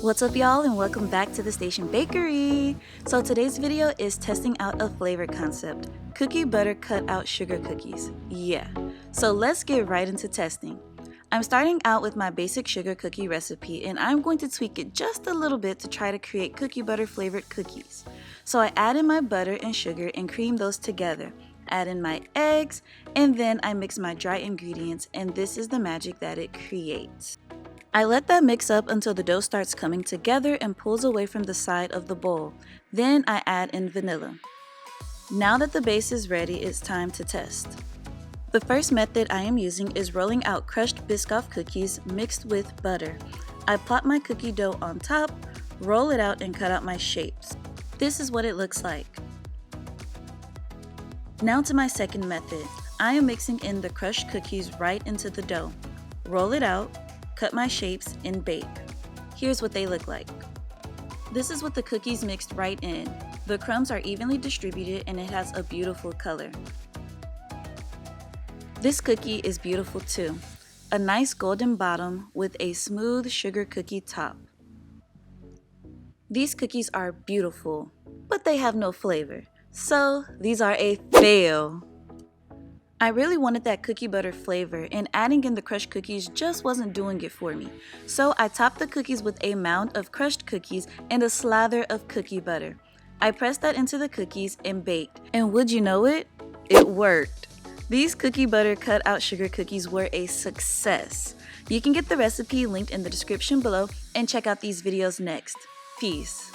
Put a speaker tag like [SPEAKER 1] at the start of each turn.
[SPEAKER 1] What's up y'all, and welcome back to the Station Bakery. So today's video is testing out a flavor concept, cookie butter cut out sugar cookies. Yeah, so let's get right into testing. I'm starting out with my basic sugar cookie recipe, and I'm going to tweak it just a little bit to try to create cookie butter flavored cookies. So I add in my butter and sugar and cream those together. Add in my eggs, and then I mix my dry ingredients, and this is the magic that it creates. I let that mix up until the dough starts coming together and pulls away from the side of the bowl. Then I add in vanilla. Now that the base is ready, it's time to test. The first method I am using is rolling out crushed biscoff cookies mixed with butter. I plop my cookie dough on top, roll it out, and cut out my shapes. This is what it looks like. Now to my second method. I am mixing in the crushed cookies right into the dough. Roll it out, cut my shapes, and bake. Here's what they look like. This is what the cookies mixed right in. The crumbs are evenly distributed and it has a beautiful color. This cookie is beautiful too. A nice golden bottom with a smooth sugar cookie top. These cookies are beautiful, but they have no flavor. So these are a fail. I really wanted that cookie butter flavor, and adding in the crushed cookies just wasn't doing it for me. So I topped the cookies with a mound of crushed cookies and a slather of cookie butter. I pressed that into the cookies and baked, and would you know it? It worked. These cookie butter cut out sugar cookies were a success. You can get the recipe linked in the description below and check out these videos next. Peace.